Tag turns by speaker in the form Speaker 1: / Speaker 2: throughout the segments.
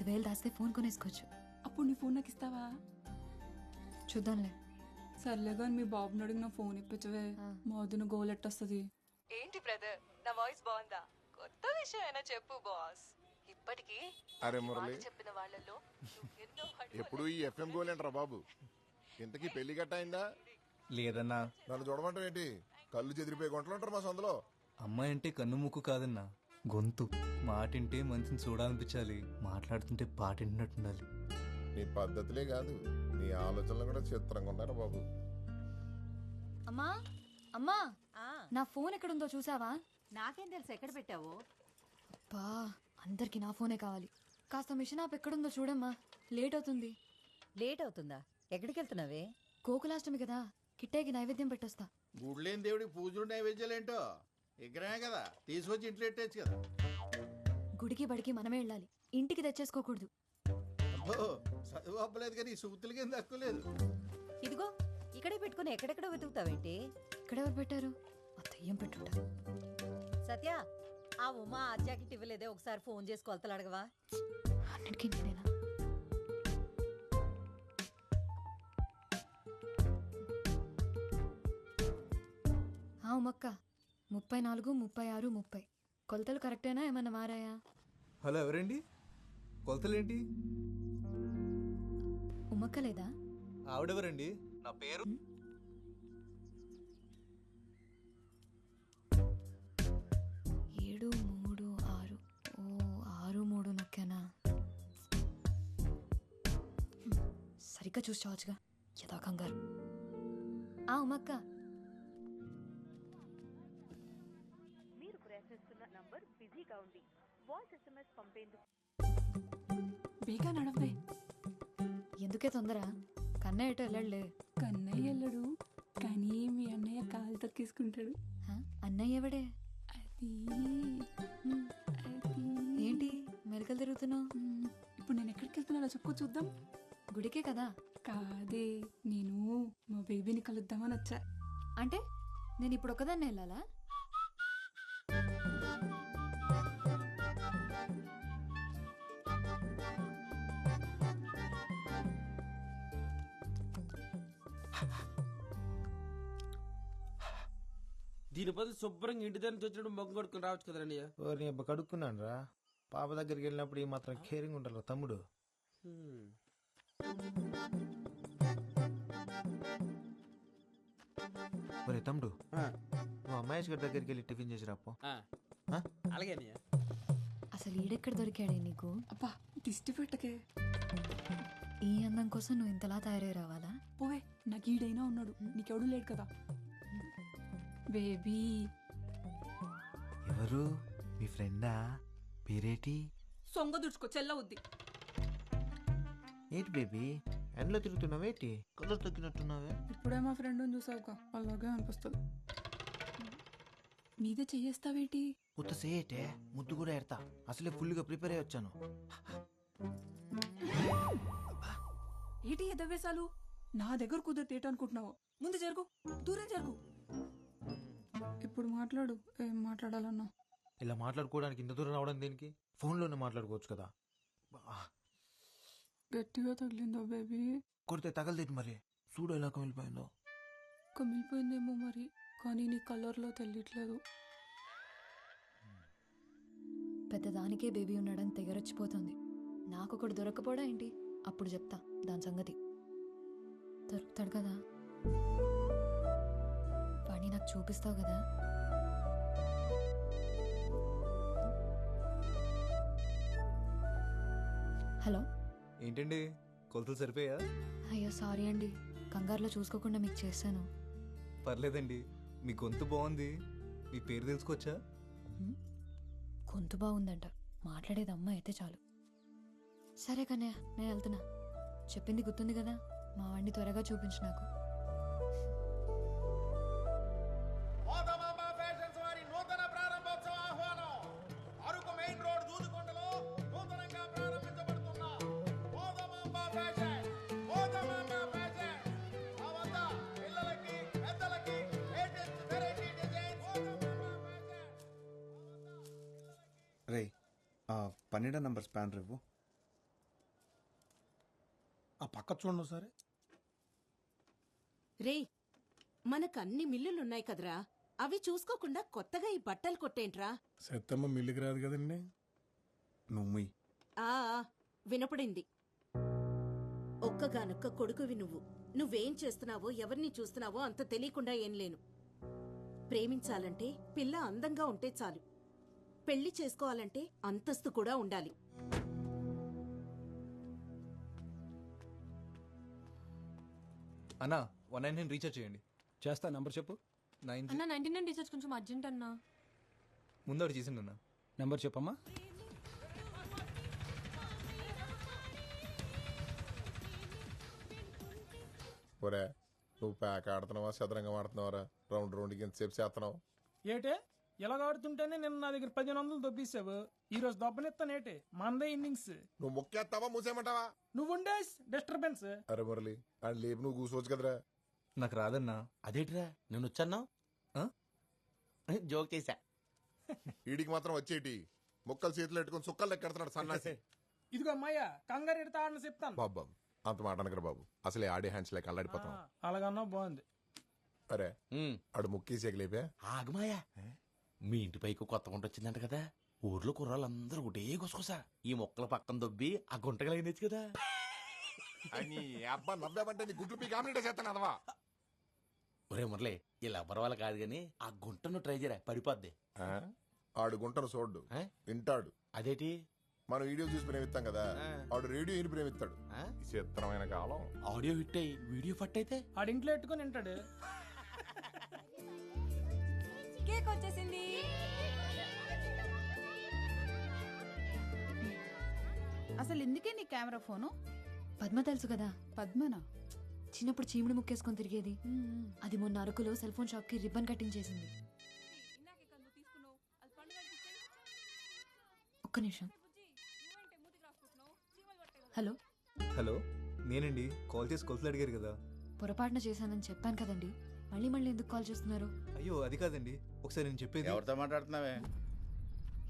Speaker 1: 10,000 దాస్తే phone కొనేసుకోవచ్చు.
Speaker 2: అప్పుడు నీ phone నాకు ఇస్తావా?
Speaker 1: చూద్దాంలే.
Speaker 2: సర్లే కానీ మీ బాబుని అడిగి నా ఫోన్ ఇప్పించవే. మా వదిన గోల్ ఎట్టొస్తుంది.
Speaker 3: ఏంటి బ్రదర్, నా వాయిస్ బాగుందా? కొత్త విషయం అయినా చెప్పు బాస్. ఇప్పటికీ
Speaker 4: అరే మురళి,
Speaker 3: చెప్పిన వాళ్ళలో
Speaker 4: ఎప్పుడు ఈ ఎఫ్ఎం గోలేంట్రా బాబు? ఇంతకీ పెళ్లి గట్ట అయిందా?
Speaker 5: లేదన్నా.
Speaker 4: నన్ను చూడమంటావు ఏంటి? కళ్ళు చెదిరిపోయి గుంటలు ఉంటారు మా సందులో.
Speaker 5: అమ్మాయి అంటే కన్ను ముక్కు కాదన్నా, గొంతు. మాటింటే మనిషిని చూడాలనిపించాలి, మాట్లాడుతుంటే పాట వింటున్నట్టుండాలి.
Speaker 4: నీ పద్ధతులే కాదు, నీ ఆలోచనలు కూడా చిత్రంగా ఉన్నారా బాబు.
Speaker 1: అమ్మా అమ్మా, నా ఫోన్ ఎక్కడుందో చూసావా?
Speaker 6: నాకేం తెలుసు ఎక్కడ పెట్టావో.
Speaker 1: అబ్బా, అందరికి నా ఫోనే కావాలి. కాస్త మిషన్ ఆప్ ఎక్కడుందో చూడమ్మా, లేట్ అవుతుంది.
Speaker 6: లేట్ అవుతుందా? ఎక్కడికి వెళ్తున్నావే?
Speaker 1: గోకులాష్టమి కదా, కిట్టేకి నైవేద్యం పెట్టొస్తా.
Speaker 7: గుడ్లేని దేవుడికి పూజలు నైవేద్యాలేంటో విగ్రహమే కదా, తీసుకొచ్చి ఇంట్లో పెట్టేచ్చు కదా.
Speaker 1: గుడికి బడికి మనమే వెళ్ళాలి, ఇంటికి తెచ్చేసుకోకూడదు.
Speaker 7: అబ్బో, చదువు అప్పలేదు కానీ ఈ సూతులకి ఏం తక్కువ లేదు.
Speaker 6: ఇదిగో ఇక్కడే పెట్టుకుని ఎక్కడెక్కడో వెతుకుతావేంటి?
Speaker 1: ఇక్కడెవరు పెట్టారు? ఆ దయ్యం పెట్టుంటారు.
Speaker 6: సత్య, ఆ ఉమా ఆ జాకెట్ ఇవ్వలేదే, ఒకసారి ఫోన్ చేసి కొలతలు అడగవా?
Speaker 1: అన్నిటికీ నేనేనా? ఉమక్క, 34, 36, 30 కొలతలు కరెక్టేనా? ఏమన్నా మారాయా?
Speaker 5: హలో, ఎవరండి? కొలతలేంటి?
Speaker 1: ఉమక్క లేదా?
Speaker 5: ఆవిడెవరండి? నా పేరు
Speaker 1: 7, 3, 6. ఓ 6, 3 నొక్కానా? సరిగ్గా చూసి చావచ్చుగా, యథా కంగారు. ఉమక్క,
Speaker 2: బేగా నడవే.
Speaker 1: ఎందుకే తొందర? కన్నయ్య ఎటో వెళ్ళలే.
Speaker 2: కన్నయ్య వెళ్ళడు, కానీ మీ అన్నయ్య కాలు తక్కేసుకుంటాడు.
Speaker 1: అన్నయ్య ఎవడే?
Speaker 2: అది
Speaker 1: ఏంటి మెలకలు తిరుగుతున్నావు?
Speaker 2: ఇప్పుడు నేను ఎక్కడికి వెళ్తున్నానో చెప్పుకో చూద్దాం.
Speaker 1: గుడికే కదా?
Speaker 2: కాదే, నేను మా బేబీని కలుద్దామని వచ్చా.
Speaker 1: అంటే నేను ఇప్పుడు ఒకదాన్ని వెళ్ళాలా?
Speaker 8: దీని బదులు శుభ్రంగా ఇంటి దగ్గర నుంచి వచ్చినప్పుడు మొగ్గు కొడుకుని రావచ్చు కదండి.
Speaker 9: కడుక్కున్నాను రా. పాప దగ్గరికి వెళ్ళినప్పుడు ఈ మాత్రం కేరింగ్ ఉంటారు తమ్ముడు. ఒరే తమ్ముడు, నువ్వు మహేష్ గారి దగ్గరికి వెళ్ళి టిఫిన్ చేసి రాపో.
Speaker 8: అలాగే
Speaker 1: అసలు ఈడెక్కడ దొరికాడే నీకు?
Speaker 2: అబ్బా, దిష్టి పెట్టకే.
Speaker 1: ఈ అందం కోసం నువ్వు ఇంతలా తయారై రావాలా?
Speaker 2: పోవే, నాకు ఈడైనా ఉన్నాడు, నీకెవడూ లేడు కదా. బేబీ.
Speaker 9: ఎవరు? మీ ఫ్రెండా? పేరేటి?
Speaker 2: సొంగ దుడుచుకో, చెల్లవుద్ది.
Speaker 9: ఏంటి బేబీ ఎండలో తిరుగుతున్నావేటి? కలర్ తగ్గినట్టున్నావే.
Speaker 2: ఇప్పుడే మా ఫ్రెండ్ చూసావుగా, అలాగే అనిపిస్తుంది. మీదే చెయ్యేస్తావేటి?
Speaker 9: కొత్త సేటే ముద్దు కూడా ఎడతా. అసలే ఫుల్గా ప్రిపేర్ అయ్యి వచ్చాను.
Speaker 2: ఏంటి ఎదవేశాలు? నా దగ్గర కుదిరితే అనుకుంటున్నావు? ముందు జరుగు, దూరం జరుగు. ఇప్పుడు మాట్లాడు, ఏం మాట్లాడాలన్నా.
Speaker 9: ఇలా మాట్లాడుకోవడానికి ఇంత దూరం రావడం దేనికి? ఫోన్లోనే మాట్లాడుకోవచ్చు కదా.
Speaker 2: గట్టిగా తగిలిందో బేబీ?
Speaker 9: కొడితే తగలదేటి మరి. చూడు ఎలా కమిలిపోయిందో.
Speaker 2: కమిలిపోయిందేమో మరి, కానీ నీ కలర్లో తెలియట్లేదు.
Speaker 1: పెద్దదానికే బేబీ ఉన్నాడని తెగరొచ్చిపోతుంది. నాకొకడు దొరకపోడా ఏంటి? అప్పుడు చెప్తా దాని సంగతి. దొరుకుతాడు కదా, వాణ్ణి నాకు చూపిస్తావు కదా? హలో,
Speaker 5: ఏంటండి కొలతలు సరిపోయా?
Speaker 1: అయ్యో సారీ అండి, కంగారులో చూసుకోకుండా మీకు చేశాను.
Speaker 5: పర్లేదండి, మీ గొంతు బాగుంది. మీ పేరు తెలుసుకోవచ్చా?
Speaker 1: గొంతు బాగుందంట, మాట్లాడేది అమ్మ అయితే చాలు. సరే కన్నయ్య, నేను వెళ్తున్నా. చెప్పింది గుర్తుంది కదా? మా వాడిని త్వరగా చూపించు నాకు.
Speaker 10: రే, 12 నంబర్ స్పానర్ ఇవ్వు.
Speaker 9: ఆ పక్క చూడండి ఒకసారి.
Speaker 10: రేయ్ మనకన్ని మిల్లులున్నాయి కదరా, అవి చూసుకోకుండా కొత్తగా ఈ బట్టలు కొట్టేంట్రా?
Speaker 9: సత్తమ్మ మిల్లికి రాదు కదండి. నువ్వు
Speaker 10: ఆ వినపడింది. ఒక్కగానొక్క కొడుకువి నువ్వు. నువ్వేం చేస్తున్నావో ఎవరిని చూస్తున్నావో అంత తెలియకుండా ఏం లేను. ప్రేమించాలంటే పిల్ల అందంగా ఉంటే చాలు, పెళ్లి చేసుకోవాలంటే అంతస్తు కూడా ఉండాలి.
Speaker 5: అన్నా 199 రీఛార్జ్ చేయండి.
Speaker 9: చేస్తా, నంబర్ చెప్పు.
Speaker 5: 9
Speaker 1: అన్న 99 రీఛార్జ్ కొంచెం అర్జెంట్ అన్నా.
Speaker 5: ముందు ఒకటి చేసిండు అన్న.
Speaker 9: నెంబర్ చెప్పమ్మా.
Speaker 4: ఒరే నువ్వు ప్యాక్ ఆడుతున్నావా చదరంగం ఆడుతున్నావరా? రౌండ్ రౌండ్కి ఎంతసేపు చేస్తున్నావు?
Speaker 9: ఏటే ఇలా ఆడుతుంటేనే నిన్న నా దగ్గర 1500 దొబ్బేసావు. ఈ రోజు దొబ్బనిస్తానేటే మందే ఇన్నింగ్స్.
Speaker 4: నువ్వు మొక్కేస్తావా మూసేయమంటావా?
Speaker 9: నువ్వు ఉండే డిస్టర్బెన్స్.
Speaker 4: అరే మురళి అని లేపు నువ్వు కూర్చోవచ్చు కదరా.
Speaker 5: నాకు రాదన్నా.
Speaker 8: అదేట్రా నేను వచ్చాను జోక్ చేశా.
Speaker 4: వీడికి మాత్రం వచ్చేటి మొక్కలు చేతులు పెట్టుకుని సుక్కలు ఎక్కడుతున్నాడు సన్నాసి.
Speaker 9: ఇదిగో అమ్మాయ్య కంగారు ఎడతా ఆడని చెప్తాను.
Speaker 4: బాబు బాబు అంత మాట అనకరా బాబు, అసలే ఆడే హ్యాండ్స్ లేక అల్లాడిపోతాం.
Speaker 9: అలాగన్నా బాగుంది.
Speaker 4: అరే ఆడు ముక్కేసి లేపా.
Speaker 8: ఆగమాయా, మీ ఇంటి పైకి కొత్త గుంట వచ్చిందంట కదా, ఊర్లో కుర్రాళ్ళందరూ ఒకటే గుసగుసా ఈ మొక్కల పక్కన దొబ్బి ఆ గుంటగలైందచ్చు కదా.
Speaker 4: అని అబ్బా నవ్వామంటే నీ గుడ్లు పీ కామెంట్ చేస్తాను అదవా.
Speaker 8: ఒరే మురళి ఇలా ఎవరి వాళ్ళ కాదు గాని ఆ గుంటను ట్రై చేయరా, పడిపోద్ది.
Speaker 4: ఆడు గుంటను చూడ్డు
Speaker 8: ఆ?
Speaker 4: వింటాడు.
Speaker 8: అదేటి
Speaker 4: మనం వీడియో చూసి ప్రేమిస్తాం కదా, ఆడు రేడియో విని ప్రేమిస్తాడు. చిత్రమైన కాలం.
Speaker 8: ఆడియో హిట్ అయ్యి వీడియో ఫట్ అయితే
Speaker 9: ఆడింట్లో ఎట్టుకుని వింటాడు.
Speaker 1: కేక్ వచ్చేసింది.
Speaker 2: అసలు ఎందుకే నీ కెమెరా ఫోను?
Speaker 1: పద్మ తెలుసు కదా,
Speaker 2: పద్మనా?
Speaker 1: చిన్నప్పుడు చీముడు ముక్కేసుకొని తిరిగేది. అది మొన్న అరకులో సెల్ ఫోన్ షాప్ కి రిబ్బన్ కటింగ్ చేసింది. ఒక్క నిమిషం. హలో
Speaker 5: హలో, నేనండి. కాల్ చేసి కొలతలు అడిగారు కదా.
Speaker 1: పొరపాటున చేశానని చెప్పాను కదండి, మళ్ళీ మళ్ళీ ఎందుకు కాల్ చేస్తున్నారు?
Speaker 5: అయ్యో అది కాదండి, ఒకసారి నేను చెప్పేది.
Speaker 7: ఎవరితో మాట్లాడుతున్నావే?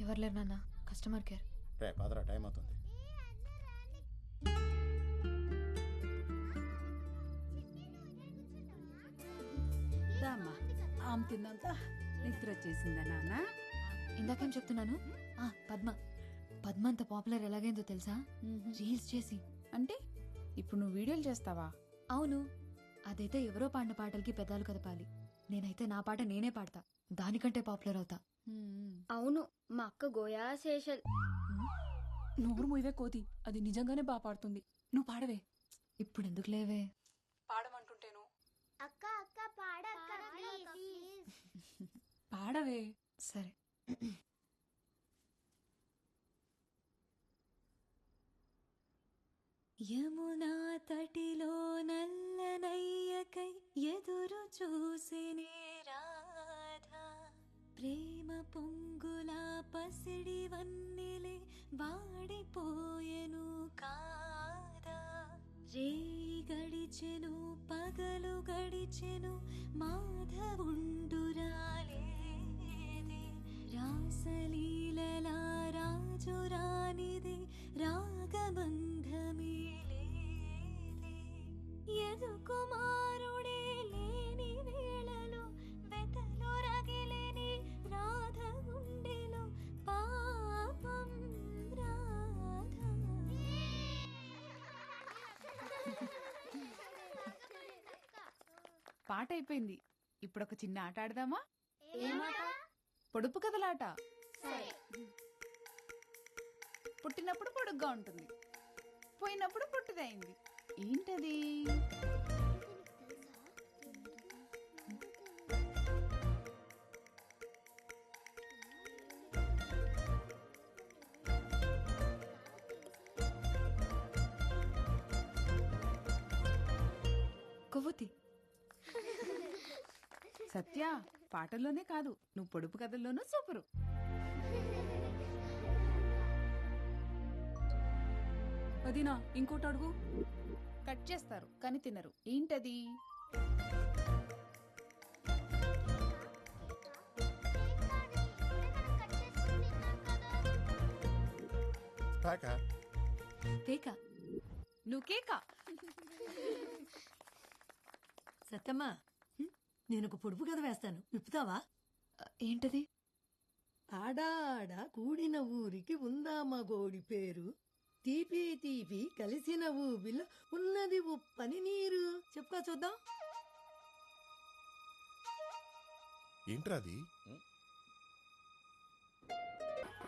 Speaker 1: ఎవరు లేరు నాన్న, కస్టమర్ కేర్.
Speaker 7: రే పదరా, టైం అవుతుంది.
Speaker 2: దామ్మా ఆమె తిన్నాక నిద్ర వచ్చేసిందా నాన్న?
Speaker 1: ఇందాకేం చెప్తున్నాను? పద్మ పద్మ అంత పాపులర్ ఎలాగైందో తెలుసా? రీల్స్ చేసి.
Speaker 2: అంటే ఇప్పుడు నువ్వు వీడియోలు చేస్తావా?
Speaker 1: అవును, అదైతే ఎవరో పాడిన పాటలకి పెదాలు కదపాలి. నేనైతే నా పాట నేనే పాడతా, దానికంటే పాపులర్ అవుతా.
Speaker 11: అవును, మా అక్క గోయా శేషల్.
Speaker 2: నోరు మూయవే కోతి, అది నిజంగానే బాగా పాడుతుంది. నువ్వు పాడవే.
Speaker 1: ఇప్పుడు ఎందుకు లేవే?
Speaker 2: పాడమంటుంటేను.
Speaker 11: అక్క అక్క పాడక్క
Speaker 2: పాడవే.
Speaker 1: సరే. యమునా తటిలో నల్లనయ్యకై ఎదురు చూసినే రాధా, ప్రేమ పొంగులా పసిడి వన్నెలే వాడిపోయెను కాదా. రేయి గడిచెను పగలు గడిచెను మాధవుండురాలేదే, రాసలీలలా రాజు రానిదే రాగబంధమే లేదే. యదు కుమారుడే లేని వేళలో వెతలో రగిలేని రాధ గుండెలో పాపం రాధ.
Speaker 2: పాట అయిపోయింది. ఇప్పుడు ఒక చిన్న ఆట ఆడదామా? పొడుపు కదలాట. పుట్టినప్పుడు పొడుగ్గా ఉంటుంది, పోయినప్పుడు పొట్టిదైంది. ఏంటది?
Speaker 1: కొవ్వొత్తి.
Speaker 2: సత్య, పాటల్లోనే కాదు, నువ్వు పొడుపు కథల్లోనూ సూపరు.
Speaker 3: అదినా ఇంకోటి అడుగు.
Speaker 2: కట్ చేస్తారు కానీ తినరు. ఏంటది?
Speaker 1: కేక.
Speaker 2: నువ్వు కేక.
Speaker 6: సత్యమ్మా నేను ఒక పొడుపు కథ వేస్తాను విప్పుతావా?
Speaker 1: ఏంటది?
Speaker 6: ఆడాడ కూడిన ఊరికి ఉందామా గోడి పేరు, తీపి తీపి కలిసిన ఊబిలో ఉన్నది ఉప్పని నీరు. చెప్పుకో చూద్దాం.
Speaker 4: ఏంట్రా అది?
Speaker 8: ఉం?